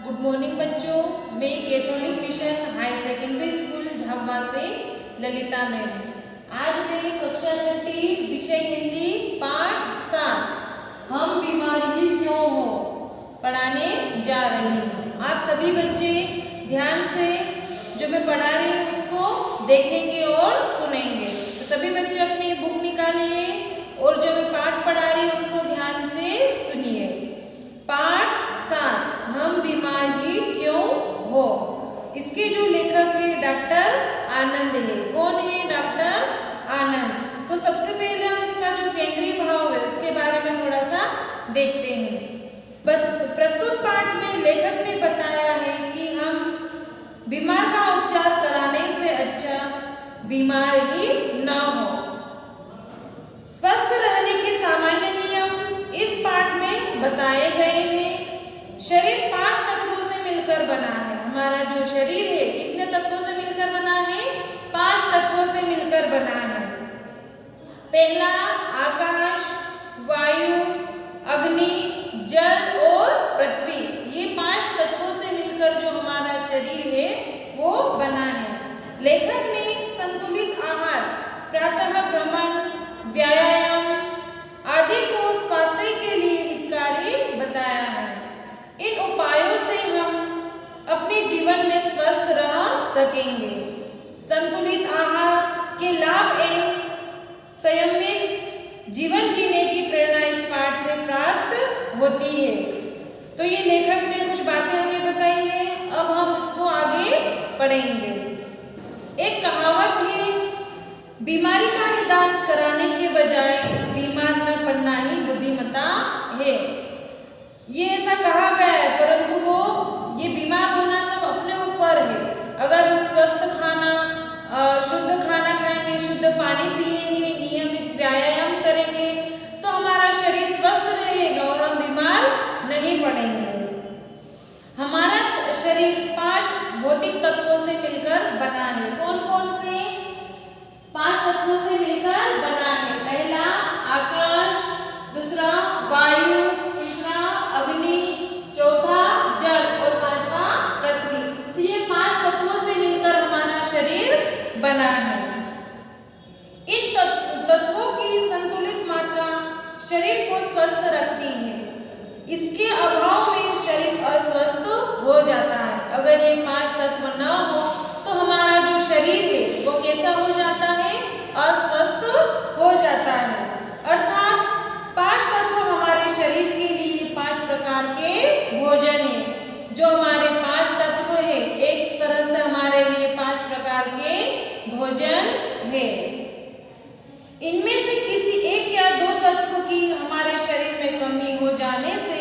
Good morning बच्चों, मैं Catholic mission high secondary school Jhabua से ललिता मैम। आज मैं कक्षा छठी विषय हिंदी पाठ 7 हम बीमार ही क्यों हो पढ़ाने जा रही हूँ। आप सभी बच्चे ध्यान से जो मैं पढ़ा रही हूँ उसको देखेंगे और सुनेंगे। तो सभी बच्चे अपनी बुक निकालिए और जो मैं पाठ पढ़ा रही हूँ उसको ध्यान से सुनिए। पाठ 7 हम बीमार ही क्यों हो। इसके जो लेखक है डॉक्टर आनंद है। कौन है? डॉक्टर आनंद। तो सबसे पहले हम इसका जो केंद्रीय भाव है उसके बारे में थोड़ा सा देखते हैं। बस प्रस्तुत पाठ में लेखक ने बताया है कि हम बीमार का उपचार कराने से अच्छा बीमार ही न हो। स्वस्थ रहने के सामान्य नियम इस पाठ में बताए गए हैं। शरीर 5 तत्वों से मिलकर बना है। हमारा जो शरीर है कितने तत्वों से मिलकर बना है? 5 तत्वों से मिलकर बना है। पहला आकाश, वायु, अग्नि, जल और पृथ्वी। ये 5 तत्वों से मिलकर जो हमारा शरीर है वो बना है। लेखक ने संतुलित आहार, प्रातः भ्रमण, व्यायाम आदि को स्वास्थ्य के लिए हितकारी बताया है। इन उपायों से हम अपने जीवन में स्वस्थ रह सकेंगे। संतुलित आहार के लाभ एवं संयमित जीवन जीने की प्रेरणा इस पाठ से प्राप्त होती है। तो ये लेखक ने कुछ बातें हमें बताई है। अब हम इसको आगे पढ़ेंगे। एक कहावत है, बीमारी का निदान कराने के बजाय बीमार न पड़ना ही बुद्धिमत्ता है। ये ऐसा कहा गया है, परंतु वो ये बीमार होना सब अपने ऊपर है। अगर हम स्वस्थ खाना, शुद्ध खाना खाएंगे, शुद्ध पानी पिएंगे, नियमित व्यायाम करेंगे तो हमारा शरीर स्वस्थ रहेगा और हम बीमार नहीं पड़ेंगे। हमारा शरीर 5 भौतिक तत्वों से मिलकर बना है। कौन कौन से 5 तत्वों से मिलकर बना है? पहला आकाश, दूसरा वायु, तीसरा अग्नि, चौथा जल और 5वां पृथ्वी। तो ये 5 तत्वों से मिलकर हमारा शरीर बना है। इन तत्वों की संतुलित मात्रा शरीर को स्वस्थ रखती है। इसके अभाव में शरीर अस्वस्थ हो जाता है। अगर ये 5 तत्व न हो तो हमारा जो शरीर है वो कैसा हो जाता है? अस्वस्थ हो जाता है। अर्थात 5 तत्व हमारे शरीर के लिए 5 प्रकार के भोजन है। जो हमारे 5 तत्व है एक तरह से हमारे लिए 5 प्रकार के भोजन है। इनमें से किसी एक या 2 तत्व की हमारे शरीर में कमी हो जाने से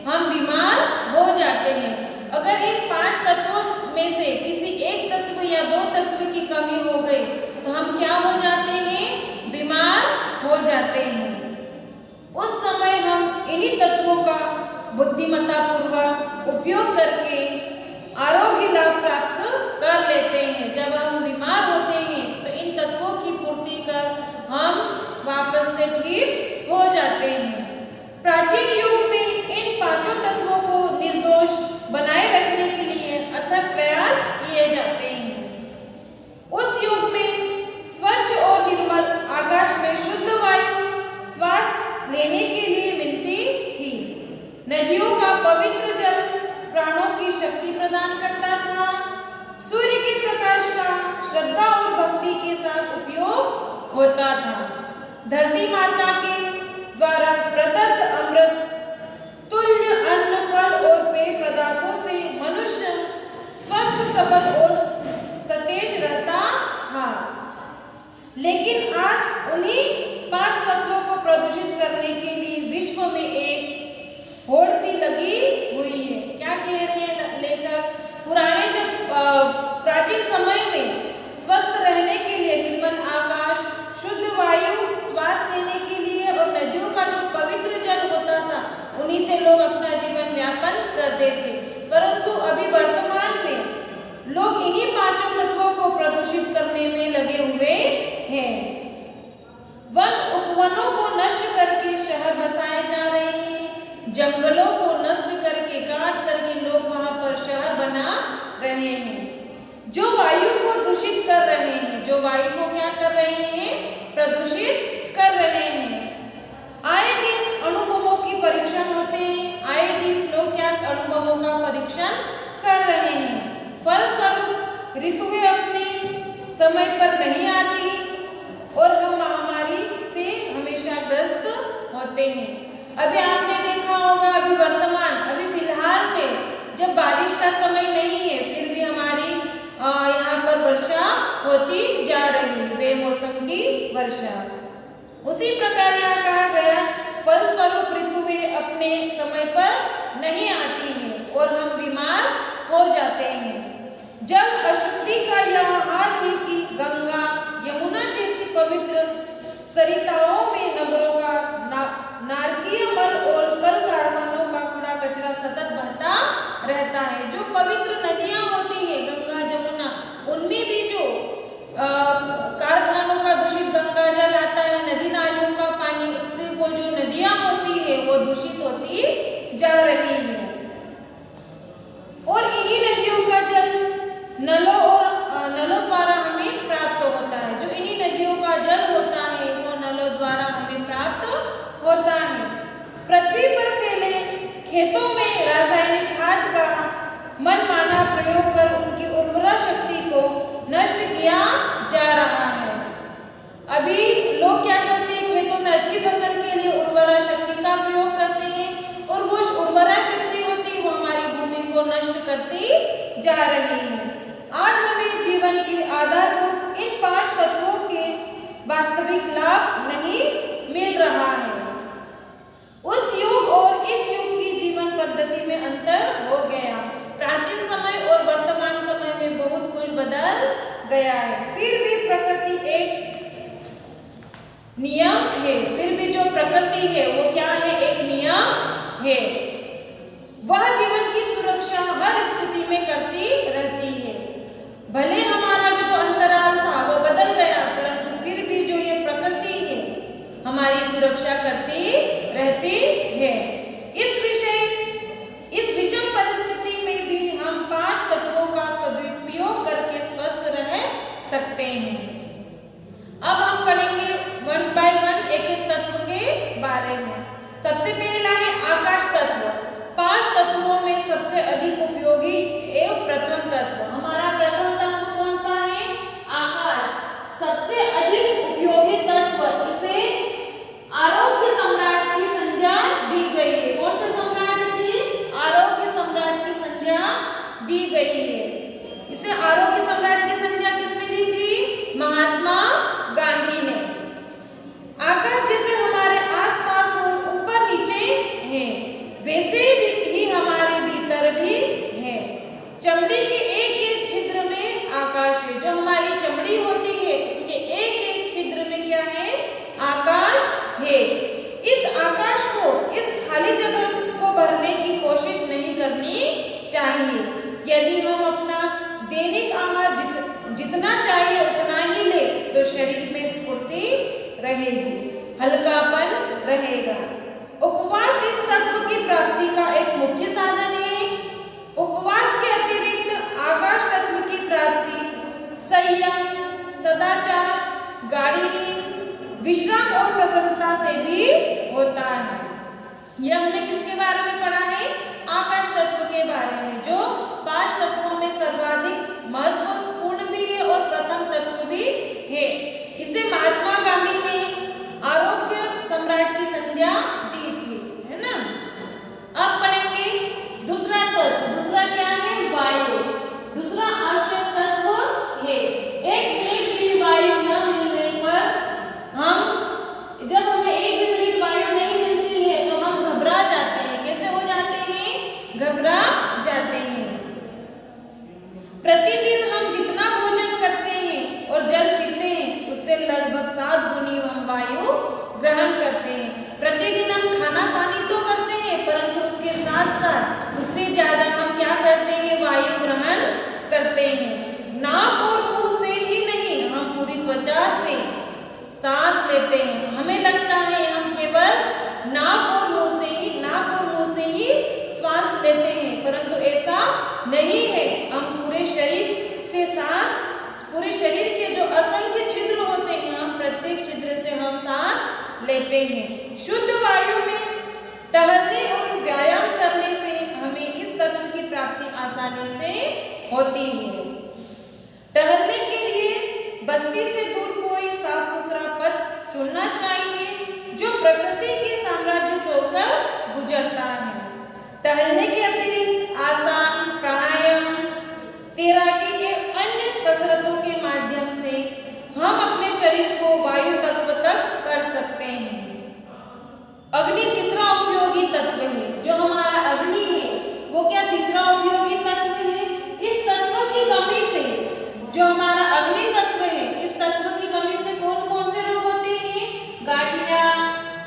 हम बीमार हो जाते हैं। अगर इन 5 तत्वों में से किसी एक तत्व या 2 तत्व की कमी हो गई तो हम क्या हो जाते हैं? बीमार हो जाते हैं। उस समय हम इन्हीं तत्वों का बुद्धिमत्ता पूर्वक उपयोग करके आरोग्य लाभ प्राप्त कर लेते हैं। जब हम बीमार होते हैं तो इन तत्वों की पूर्ति कर हम वापस से ठीक हो जाते हैं। प्राचीन युग में इन 5 तत्वों को निर्दोष बनाए रखने के लिए अथक प्रयास किए जाते हैं। उस युग में स्वच्छ और निर्मल आकाश में शुद्ध वायु श्वास लेने के लिए मिलती थी। नदियों का पवित्र जल प्राणों की शक्ति प्रदान करता था। सूर्य के प्रकाश का श्रद्धा और भक्ति के साथ उपयोग होता था। धरती माता के द्वारा प्रदत्त अमृत तुल्य अन्न, फल और पेय पदार्थों से मनुष्य स्वस्थ, सबल और सतेज रहता था। लेकिन आज उन्हीं 5 तत्वों को प्रदूषित करने के लिए विश्व में एक होड़ सी लगी हुई है। क्या कह रहे हैं लेखक? पुराने जब प्राचीन समय में स्वस्थ रहने के लिए निर्मल आकाश, शुद्ध वायु श्वास लेने के लिए और नदियों का जो पवित्र जल होता था उन्हीं से लोग अपना जीवन यापन करते थे। परंतु अभी वर्तमान में लोग इन्हीं 5 तत्वों को प्रदूषित करने में लगे हुए हैं। उपवनों को नष्ट करके शहर बसाए जा रहे हैं। जंगलों को नष्ट करके काट करके लोग वहां पर रहे हैं, जो वायु को दूषित कर रहे हैं, जो वायु को क्या कर रहे हैं, प्रदूषित कर रहे हैं। आए दिन अणुबमों की परीक्षण होते हैं, आए दिन लोग क्या अणुबमों का परीक्षण कर रहे हैं। फलस्वरूप ऋतुएं अपने समय पर नहीं आती और हम महामारी से हमेशा ग्रस्त होते हैं। अभी आपने देखा होगा, अभी वर्तमान, अभी फिलहाल में जब बारिश का समय नहीं है, फिर भी हमारी यहाँ पर वर्षा होती जा रही है, बेमौसम की वर्षा। उसी प्रकार यहाँ कहा गया, फलस्वरूप ऋतुएं अपने समय पर नहीं आती हैं और हम बीमार हो जाते हैं। जल अशुद्धि का यह हाल है कि गंगा यमुना जैसी पवित्र सरिताओं में नगरों का नारकीय मल और कल कारखानों का कूड़ा कचरा सतत बहता रहता है। जो पवित्र नदियां होती है, गंगा जमुना, उनमें भी जो कारखानों का दूषित गंगा जल आता है, नदी नालियों का पानी, उससे वो जो नदियां होती है वो दूषित होती जा रही है। और इन्हीं नदियों का जल नलों द्वारा हमें प्राप्त होता है। जो इन्हीं नदियों का जल होता है वो नलों द्वारा हमें प्राप्त होता है। पृथ्वी पर फैले खेतों में रासायनिक खाद का मनमाना प्रयोग कर उनकी उर्वरा शक्ति को नष्ट किया जा रहा है। अभी लोग क्या करते हैं, खेतों में अच्छी फसल के लिए उर्वरा शक्ति का प्रयोग करते हैं और वो उर्वरा शक्ति होती है वो हमारी भूमि को नष्ट करती जा रही है। आज हमें जीवन के आधारभूत इन 5 तत्वों के वास्तविक लाभ नहीं मिल रहा है। उस युग और इस युग की जीवन पद्धति में अंतर हो गया। प्राचीन समय और वर्तमान समय में बहुत कुछ बदल गया है। फिर भी प्रकृति एक नियम है, फिर भी जो प्रकृति है वो क्या है, एक नियम है। वह जीवन की सुरक्षा हर स्थिति में करती रहती है। भले हमारा जो अंतराल था वो बदल गया, परंतु फिर भी जो ये प्रकृति है हमारी सुरक्षा करती रहती है। इस विषम परिस्थिति में भी हम 5 तत्वों का सदुपयोग करके स्वस्थ रह सकते हैं। अब हम पढ़ेंगे 1 बाय 1 एक-एक तत्व के बारे में। सबसे पहला है आकाश तत्व। 5 तत्वों में सबसे अधिक उपयोगी एवं प्रथम तत्व, हमारा प्रथम तत्व कौन सा है, आकाश। सबसे अधिक उपयोगी तत्व, इसे आरोग्य सम्राट की संज्ञा दी गई है। कौन से सम्राट की, आरोग्य सम्राट की संज्ञा दी गई है। इसे आरोग्य सम्राट की संज्ञा किसने दी थी, महात्मा गांधी ने। आकाश जैसे हमारे आसपास और ऊपर नीचे है, वैसे ही हमारे भीतर भी है। चमड़ी के एक-एक छिद्र में आकाश है। जो हमारी चमड़ी होती है उसके एक-एक छिद्र में क्या है, आकाश है। इस आकाश को, इस खाली जगह को भरने की कोशिश नहीं करनी चाहिए। यदि हम अपना दैनिक आहार जितना चाहिए उतना ही ले तो शरीर में स्फूर्ति रहेगी, हल्कापन रहेगा। उपवास इस तत्व की प्राप्ति का एक मुख्य साधन है। उपवास के अतिरिक्त आकाश तत्व की प्राप्ति संयम, सदाचार, गाढ़ी नींद, विश्राम और प्रसन्नता से भी होता है। ये हमने किसके बारे में पढ़ा है, आकाश तत्व के बारे में, जो 5 तत्वों में सर्वाधिक महत्वपूर्ण भी है और प्रथम तत्व भी है। इसे महात्मा गांधी ने आरोग्य सम्राट की संज्ञा दी थी, है ना। अब पढ़ेंगे दूसरा तत्व। दूसरा क्या है, वायु। दूसरा आवश्यक तत्व है। एक मिनट भी वायु न मिलने पर जब हमें 1 भी मिनट वायु नहीं मिलती है तो हम घबरा जाते हैं। कैसे हो जाते हैं, घबरा जाते हैं। प्रतिदिन हम जितना भोजन करते हैं और जल पीते हैं उससे लगभग 7 गुनी हम वायु ग्रहण करते हैं। प्रतिदिन हम शरीर के जो असंख्य छिद्र होते हैं, प्रत्येक छिद्र से हम सांस लेते हैं। शुद्ध वायु में टहलने और व्यायाम करने से हमें इस तत्व की प्राप्ति आसानी से होती है। टहलने के लिए बस्ती से दूर कोई साफ सुथरा पथ चुनना चाहिए जो प्रकृति के साम्राज्य से होकर गुजरता है। टहलने के अतिरिक्त आसान प्राणायाम, तैराकी के अन्य कसरतों के माध्यम से हम अपने शरीर को वायु तत्व तक कर सकते हैं। अग्नि तीसरा उपयोगी तत्व है। जो हमारा अग्नि है वो क्या तीसरा उपयोगी तत्व है। इस तत्व की कमी से, जो हमारा अग्नि तत्व है, इस तत्व की कमी से कौन कौन से रोग होते हैं? गाठिया,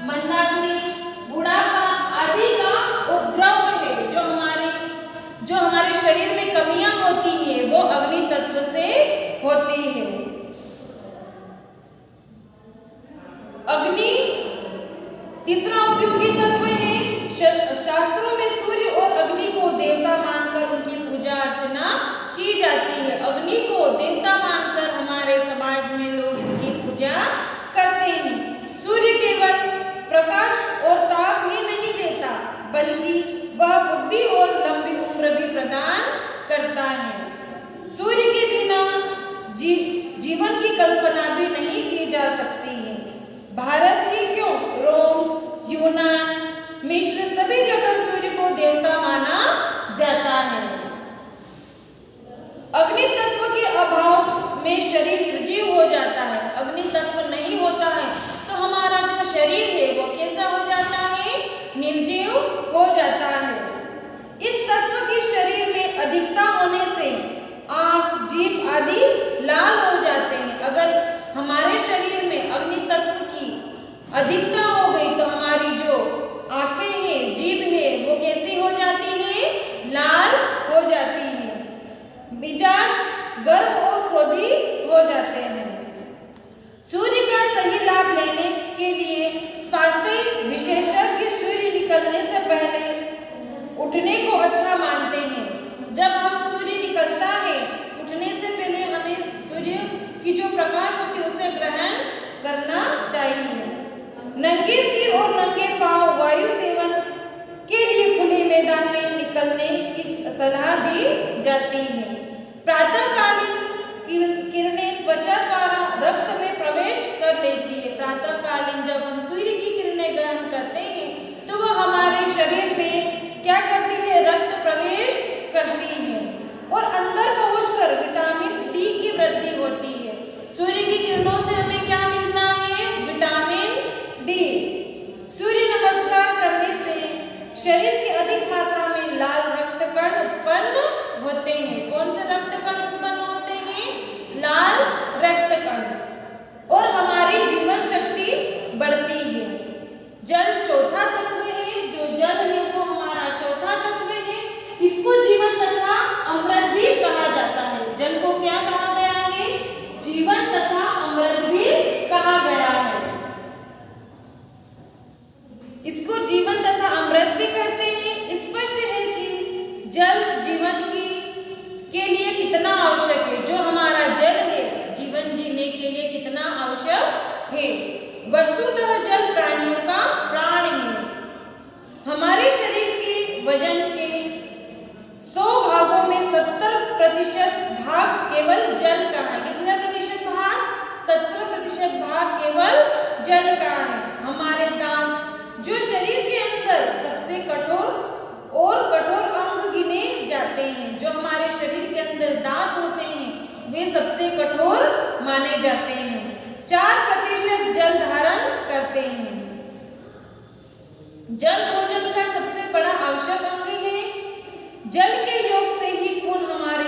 मंदाग्नि, बुढ़ापा आदि का उपद्रव है। जो हमारे शरीर में कमियां होती है वो अग्नि तत्व से होती है। अग्नि तीसरा उपयोगी तत्व है। शास्त्रों में सूर्य और अग्नि को देवता मानकर उनकी पूजा अर्चना की जाती है। अग्नि को देवता मानकर हमारे समाज में लोग इसकी पूजा करते हैं। सूर्य केवल प्रकाश और ताप ही नहीं देता, बल्कि वह बुद्धि और लंबी उम्र भी प्रदान करता है। सूर्य के बिना जीवन की कल्पना भी नहीं की जा सकती है। भारत ही क्यों, रोम, यूनान, मिस्र सभी जगह सूर्य को देवता माना जाता है। अग्नि तत्व के अभाव में शरीर निर्जीव हो जाता है। अग्नि तत्व नहीं होता है तो हमारा जो शरीर है वो कैसा हो जाता है? निर्जीव हो जाता है। इस तत्व के शरीर में अधिकता होने से आँख, जीभ आदि लाल हो जाते हैं। अगर हमारे शरीर में अग्नि तत्व की अधिकता हो गई तो हमारी जो आँखें हैं, जीभ है, वो कैसी हो जाती है? लाल हो जाती है। मिजाज गर्म और क्रोधी हो जाते हैं। सूर्य का सही लाभ लेने के लिए स्वास्थ्य विशेषज्ञ सूर्य निकलने से पहले उठने को अच्छा मानते हैं। जब हम सूर्य निकलता है, उठने से पहले हमें सूर्य की जो प्रकाश होती है उसे ग्रहण करना चाहिए। नंगे सिर और नंगे पांव वायु सेवन के लिए खुले मैदान में निकलने की सलाह दी जाती है। प्रातःकालीन किरणें त्वचा द्वारा रक्त में प्रवेश कर लेती है। प्रातःकालीन जब हम सूर्य की किरणें ग्रहण करते हैं तो वह हमारे शरीर में क्या करती है? रक्त प्रवेश करती है और अंदर पहुंचकर विटामिन डी की वृद्धि होती है। सूर्य की किरणों से हमें क्या मिलता है? Vitamin D. सूर्य नमस्कार करने से शरीर की अधिक मात्रा में लाल रक्त कण उत्पन्न होते हैं। कौन से रक्त कण उत्पन्न होते हैं? लाल रक्त कण। और हमारी जीवन शक्ति बढ़ती है। जल चौथा तत्व है। जो जल है वो हमारा चौथा तत्व है। इसको जीवन तथा अमृत भी कहा जाता है। जल को क्या कहा गया है? जीवन तथा अमृत भी कहा गया है। इसको जीवन तथा अमृत भी कहते हैं। स्पष्ट है कि जल जीवन के लिए कितना आवश्यक है। जो हमारा जल है जीवन जीने के लिए कितना आवश्यक है। वस्तुतः जल प्राणियों का प्राण है। हमारे शरीर के वजन के 100 भागों में 70% भाग केवल जल का है। कितने प्रतिशत भाग? 70% भाग केवल जल का है। हमारे दांत, जो शरीर के अंदर सबसे कठोर अंग गिने जाते हैं, जो हमारे शरीर के अंदर दांत होते हैं वे सबसे कठोर माने जाते हैं। 4% जल धारण करते हैं। जल भोजन का सबसे बड़ा आवश्यक अंग है। जल के योग से ही खून हमारे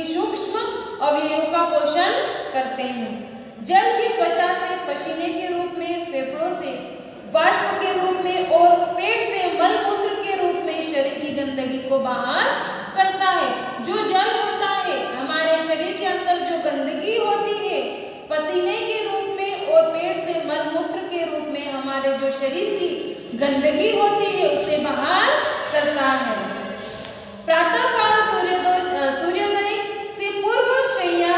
सूक्ष्म अवयवों का पोषण करते हैं। जल ही त्वचा से पसीने के रूप में, फेफड़ों से वाष्प के रूप में और पेट से मल मूत्र के रूप में शरीर की गंदगी को बाहर करता है। जो जल होता है हमारे शरीर के अंदर जो गंदगी होती है पसीने के रूप में और पेट से मल मूत्र के रूप में हमारे जो शरीर की गंदगी होती है उसे बाहर करता है। प्रातःकाल सूर्योदय से पूर्व शैया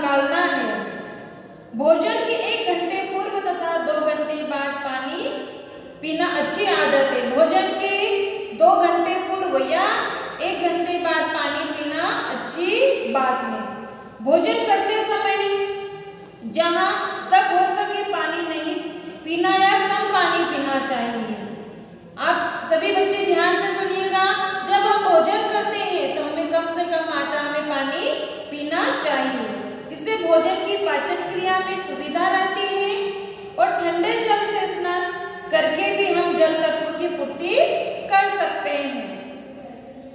संभालना है। भोजन के 1 घंटे पूर्व तथा 2 घंटे बाद पानी पीना अच्छी आदत है। भोजन के 2 घंटे पूर्व या 1 घंटे बाद पानी पीना अच्छी बात है। भोजन करते समय जहाँ तक हो सके पानी नहीं पीना या कम पानी पीना चाहिए। आप सभी बच्चे ध्यान से सुनिएगा, जब हम भोजन करते हैं तो हमें कम से कम मात्रा में पानी पीना चाहिए। इससे भोजन की पाचन क्रिया में सुविधा रहती है और ठंडे जल से स्नान करके भी हम जल तत्व की पूर्ति कर सकते हैं।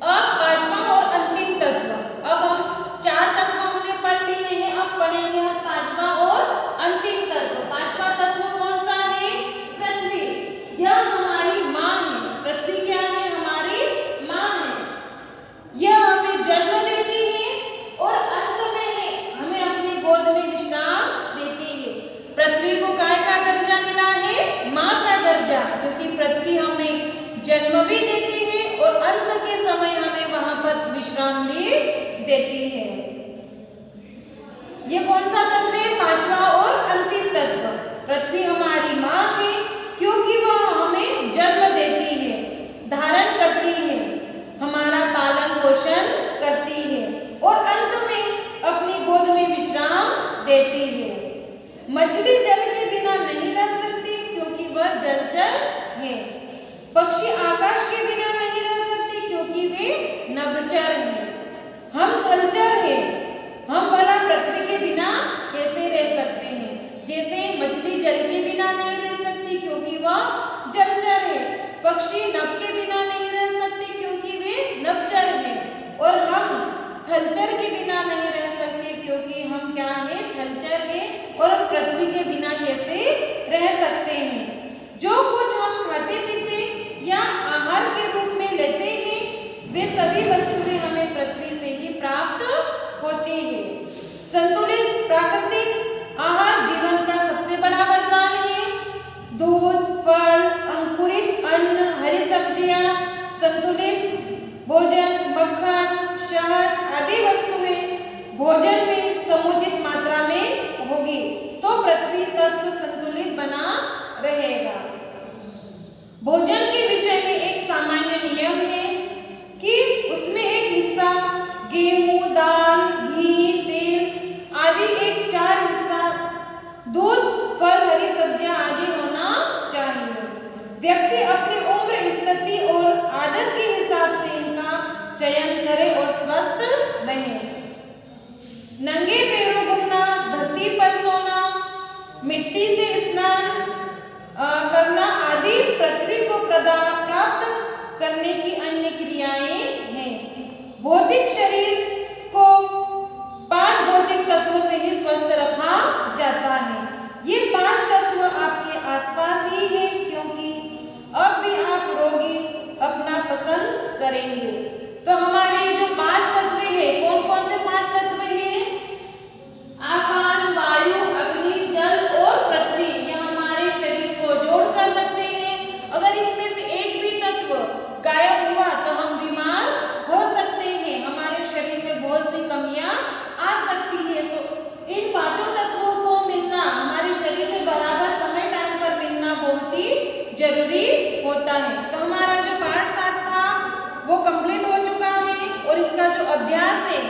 अब 5वां और अंतिम तत्व, अब हम 4 तत्व हमने पढ़ लिए हैं, अब पढ़ेंगे हम 5वां और अंतिम तत्व। 5वां तत्व कौन सा है? पृथ्वी। यह हमारी माँ है। पृथ्वी क्या है? हमारी माँ है। यह हमें जन्म देती है और अंत में हमें अपनी गोद में विश्राम देती है। पृथ्वी को काय का दर्जा मिला है? माँ का दर्जा, क्योंकि पृथ्वी हमें जन्म भी देती है और अंत के समय हमें वहां पर विश्राम भी देती है। ये कौन सा तत्व है? 5वां और अंतिम तत्व। पृथ्वी हमारी माँ है क्योंकि वह हमें जन्म देती है, धारण करती है, हमारा पालन पोषण करती है और अंत में अपनी गोद में विश्राम देती है। मछली जल के बिना नहीं रह सकती क्योंकि वह जलचर है। पक्षी आकाश के बिना नहीं रह सकते क्योंकि वे नभचर हैं। हम थलचर हैं, हम भला पृथ्वी के बिना कैसे रह सकते हैं? जैसे मछली जल के बिना नहीं रह सकती क्योंकि वह जलचर है, पक्षी नभ के बिना नहीं रह सकते क्योंकि वे नभचर हैं और हम थलचर के बिना नहीं रह सकते क्योंकि हम क्या है? थलचर है और हम पृथ्वी के बिना कैसे रह सकते हैं? जो कुछ हम खाते पीते या आहार के रूप में लेते हैं वे सभी वस्तुएं हमें पृथ्वी से ही प्राप्त होती है। संतुलित प्राकृतिक आहार जीवन का सबसे बड़ा वरदान है। दूध, फल, अंकुरित अन्न, हरी सब्जियां, संतुलित भोजन, मक्खन, शहद आदि वस्तुएं भोजन में समुचित मात्रा में होगी तो पृथ्वी तत्व संतुलित बना रहेगा। भोजन के विषय में एक सामान्य नियम है कि उसमें एक हिस्सा गेहूं, दाल, घी, तेल आदि एक 4 हिस्सा दूध, फल, हरी सब्जियां आदि होना चाहिए। व्यक्ति अपनी उम्र, स्थिति और आदत के हिसाब से इनका चयन करे और स्वस्थ रहे। नंगे पैरों घूमना, धरती पर सोना, मिट्टी से स्नान करना आदि पृथ्वी को प्राप्त करने की अन्य क्रियाएं हैं। भौतिक शरीर को 5 भौतिक तत्वों से ही स्वस्थ रखा जाता है। ये 5 तत्व आपके आसपास ही है क्योंकि अब भी आप रोगी अपना पसंद करेंगे। तो हमारे जो 5 तत्व है, कौन कौन से 5 तत्व है? आकाश, वायु, अग्नि, जल और पृथ्वी। यह हमारे शरीर को जोड़कर रखते हैं। अगर इसमें से एक भी तत्व गायब हुआ तो हम बीमार हो सकते हैं, हमारे शरीर में बहुत सी कमियां आ सकती है। तो इन 5 तत्वों को मिलना हमारे शरीर में बराबर समय टाइम पर मिलना बहुत ही जरूरी होता है। तो हमारा जो पाठ 7 था वो कंप्लीट हो चुका है और इसका जो अभ्यास है